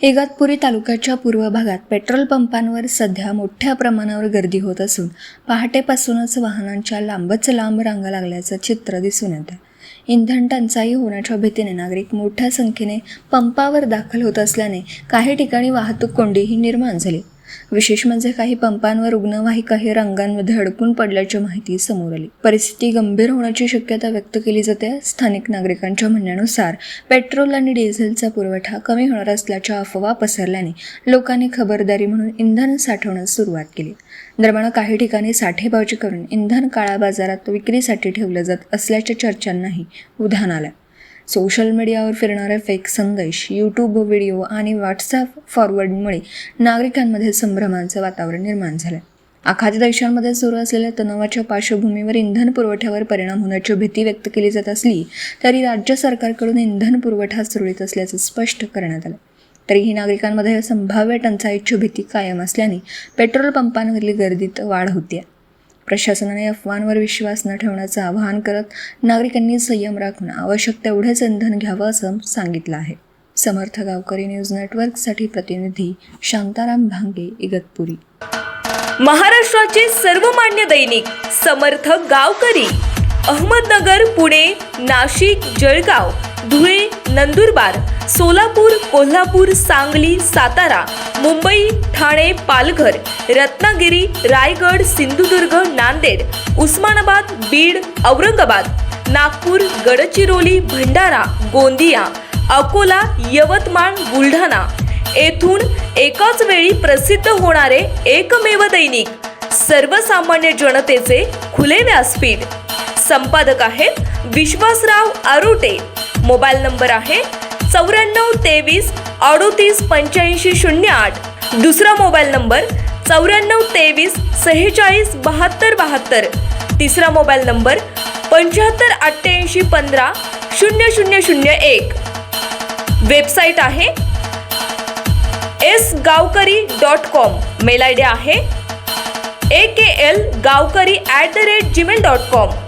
इगतपुरी तालुक्याच्या पूर्व भागात पेट्रोल पंपांवर सध्या मोठ्या प्रमाणावर गर्दी होत असून पहाटेपासूनच वाहनांच्या लांबच लांब रांगा लागल्याचं चित्र दिसून येतं. इंधन टंचाई होण्याच्या भीतीने नागरिक मोठ्या संख्येने पंपावर दाखल होत असल्याने काही ठिकाणी वाहतूक कोंडीही निर्माण झाली. विशेष म्हणजे काही पंपांवर रुग्णवाहिकाही रांगांमध्ये अडकून पडल्याची माहिती समोर आली. परिस्थिती गंभीर होण्याची शक्यता व्यक्त केली जाते. स्थानिक नागरिकांच्या म्हणण्यानुसार पेट्रोल आणि डिझेलचा पुरवठा कमी होणार असल्याच्या अफवा पसरल्याने लोकांनी खबरदारी म्हणून इंधन साठवण्यास सुरुवात केली. दरम्यान काही ठिकाणी साठेबाजी करून इंधन काळ्या बाजारात विक्रीसाठी ठेवलं जात असल्याच्या चर्चांनाही उधाण आलं. सोशल मीडियावर फिरणारे फेक संदेश, यूट्यूब व्हिडिओ आणि व्हॉट्सॲप फॉरवर्डमुळे नागरिकांमध्ये संभ्रमाचं वातावरण निर्माण झालं. आखाती देशांमध्ये सुरू असलेल्या तणावाच्या पार्श्वभूमीवर इंधन पुरवठ्यावर परिणाम होण्याची भीती व्यक्त केली जात असली तरी राज्य सरकारकडून इंधन पुरवठा सुरळीत असल्याचं स्पष्ट करण्यात आलं. तरीही नागरिकांमध्ये संभाव्य टंचाईची भीती कायम असल्याने पेट्रोल पंपांवरील गर्दीत वाढ होते. प्रशासनाने अफवांवर विश्वास न ठेवण्याचं आवाहन करत नागरिकांनी संयम राखून आवश्यक तेवढेच इंधन घ्यावं असं सांगितलं आहे. समर्थ गावकरी न्यूज नेटवर्कसाठी प्रतिनिधी शांताराम भांगे, इगतपुरी. महाराष्ट्राचे सर्वमान्य दैनिक समर्थ गावकरी अहमदनगर, पुणे, नाशिक, जळगाव, धुळे, नंदुरबार, सोलापूर, कोल्हापूर, सांगली, सातारा, मुंबई, ठाणे, पालघर, रत्नागिरी, रायगड, सिंधुदुर्ग, नांदेड, उस्मानाबाद, बीड, औरंगाबाद, नागपूर, गडचिरोली, भंडारा, गोंदिया, अकोला, यवतमाळ, बुलढाणा येथून एकाच वेळी प्रसिद्ध होणारे एकमेव दैनिक, सर्वसामान्य जनतेचे खुले व्यासपीठ. संपादक आहेत विश्वासराव आरोटे. मोबाईल नंबर आहे 9423 38 85 08. दुसरा मोबाईल नंबर 9423 46 72 72. तिसरा मोबाईल नंबर 75 88 15 0001. वेबसाईट आहे sgavkari.com. मेल आयडी आहे aklgavkari@gmail.com.